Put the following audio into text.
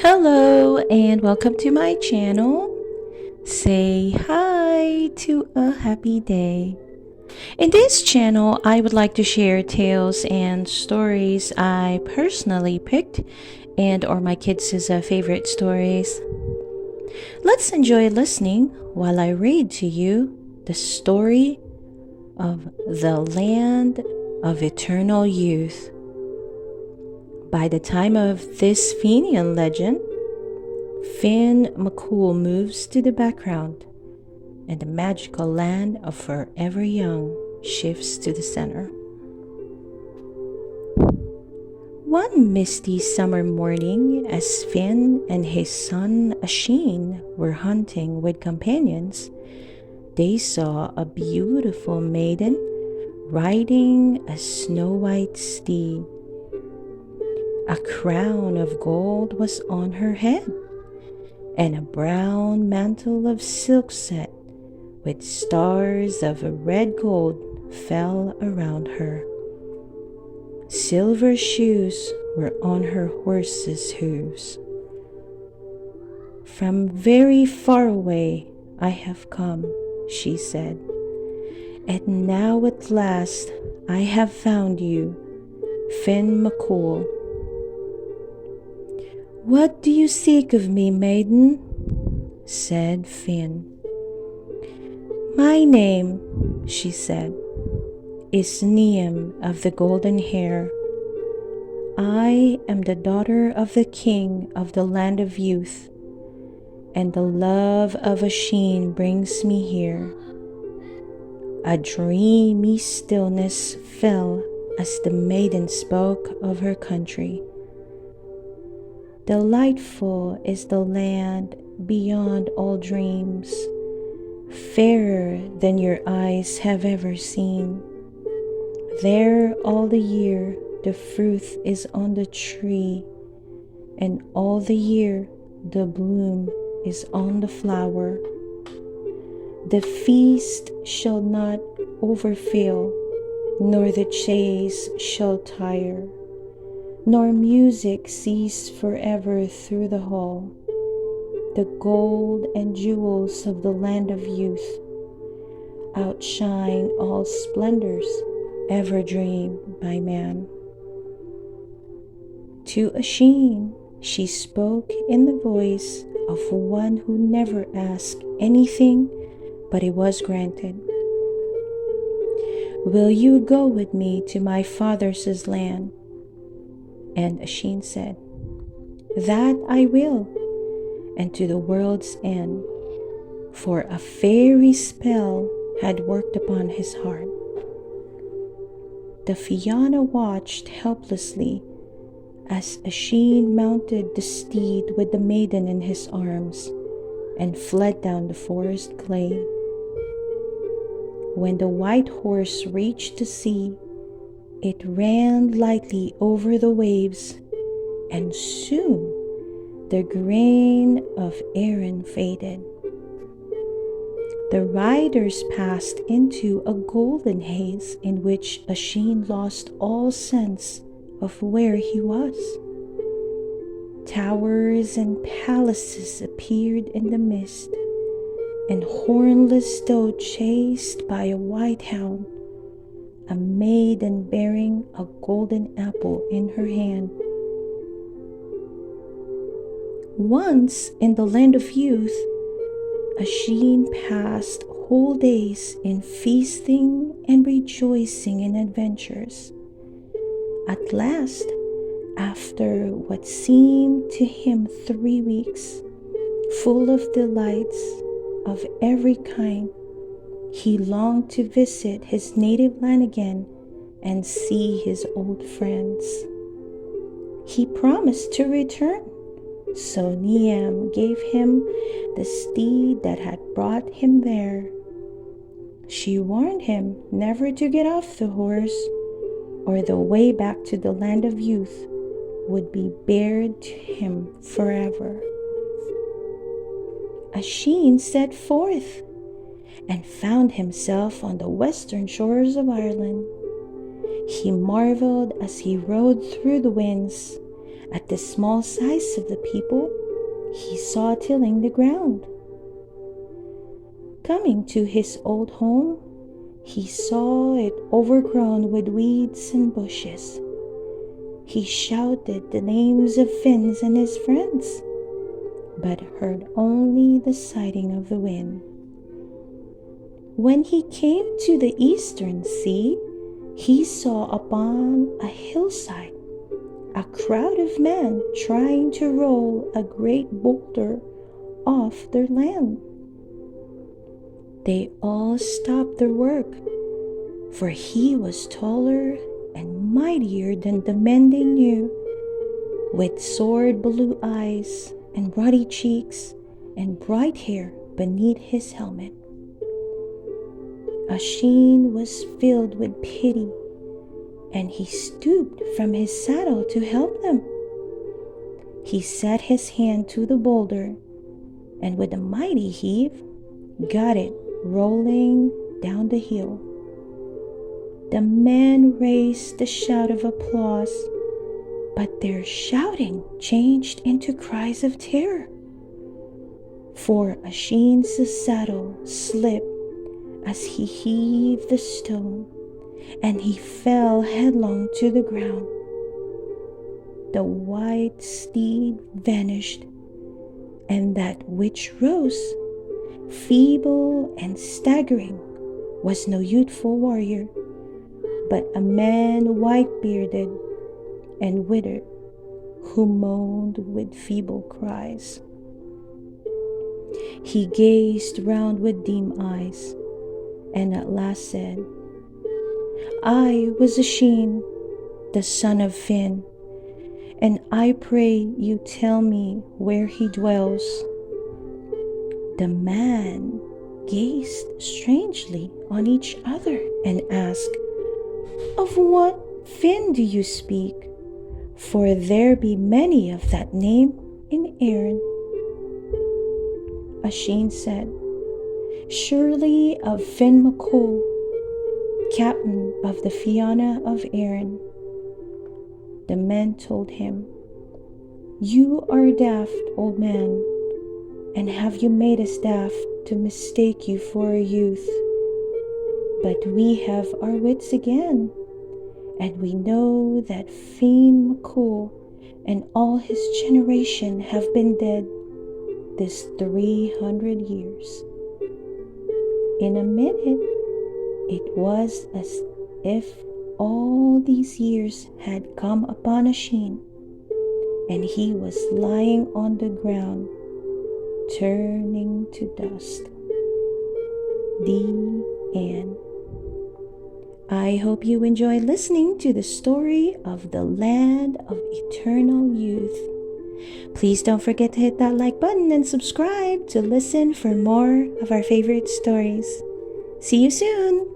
Hello and welcome to my channel. Say hi to a happy day. In this channel, I would like to share tales and stories I personally picked and or my kids' favorite stories. Let's enjoy listening while I read to you the story of the Land of Eternal Youth. By the time of this Fenian legend, Finn McCool moves to the background, and the magical land of Forever Young shifts to the center. One misty summer morning, as Finn and his son Usheen were hunting with companions, they saw a beautiful maiden riding a snow-white steed. A crown of gold was on her head, and a brown mantle of silk set with stars of red gold fell around her. Silver shoes were on her horse's hooves. "From very far away I have come," she said, "and now at last I have found you, Finn McCool." "What do you seek of me, maiden?" said Finn. "My name," she said, "is Niamh of the golden hair. I am the daughter of the king of the land of youth, and the love of Usheen brings me here." A dreamy stillness fell as the maiden spoke of her country. "Delightful is the land beyond all dreams, fairer than your eyes have ever seen. There all the year the fruit is on the tree, and all the year the bloom is on the flower. The feast shall not overfill, nor the chase shall tire, nor music cease forever through the hall. The gold and jewels of the land of youth outshine all splendors ever dreamed by man." To Usheen, she spoke in the voice of one who never asked anything but it was granted. "Will you go with me to my father's land?" And Usheen said, "That I will, and to the world's end," for a fairy spell had worked upon his heart. The Fianna watched helplessly as Usheen mounted the steed with the maiden in his arms and fled down the forest glade. When the white horse reached the sea, it ran lightly over the waves, and soon the grain of Erin faded. The riders passed into a golden haze in which Usheen lost all sense of where he was. Towers and palaces appeared in the mist, and hornless doe chased by a white hound, a maiden bearing a golden apple in her hand. Once in the land of youth, Usheen passed whole days in feasting and rejoicing in adventures. At last, after what seemed to him 3 weeks, full of delights of every kind, he longed to visit his native land again and see his old friends. He promised to return, so Niamh gave him the steed that had brought him there. She warned him never to get off the horse, or the way back to the land of youth would be bared to him forever. Usheen set forth and found himself on the western shores of Ireland. He marveled as he rode through the winds At the small size of the people he saw tilling the ground. Coming to his old home, he saw it overgrown with weeds and bushes. He shouted the names of Finns and his friends, but heard only the sighing of the wind. When he came to the eastern sea, he saw upon a hillside a crowd of men trying to roll a great boulder off their land. They all stopped their work, for he was taller and mightier than the men they knew, with sword blue eyes and ruddy cheeks and bright hair beneath his helmet. Usheen was filled with pity, and he stooped from his saddle to help them. He set his hand to the boulder, and with a mighty heave, got it rolling down the hill. The men raised a shout of applause, but their shouting changed into cries of terror. For Usheen's saddle slipped as he heaved the stone, and he fell headlong to the ground. The white steed vanished, and that which rose, feeble and staggering, was no youthful warrior, but a man white-bearded and withered, who moaned with feeble cries. He gazed round with dim eyes, and at last said, "I was Usheen, the son of Finn, and I pray you tell me where he dwells." The man gazed strangely on each other and asked, "Of what Finn do you speak? For there be many of that name in Erin." Usheen said, "Surely of Finn McCool, captain of the Fianna of Erin." The men told him, "You are daft, old man, and have you made us daft to mistake you for a youth? But we have our wits again, and we know that Finn McCool and all his generation have been dead this 300 years. In a minute, it was as if all these years had come upon Usheen, and he was lying on the ground, turning to dust. The end. I hope you enjoy listening to the story of the Land of Eternal Youth. Please don't forget to hit that like button and subscribe to listen for more of our favorite stories. See you soon!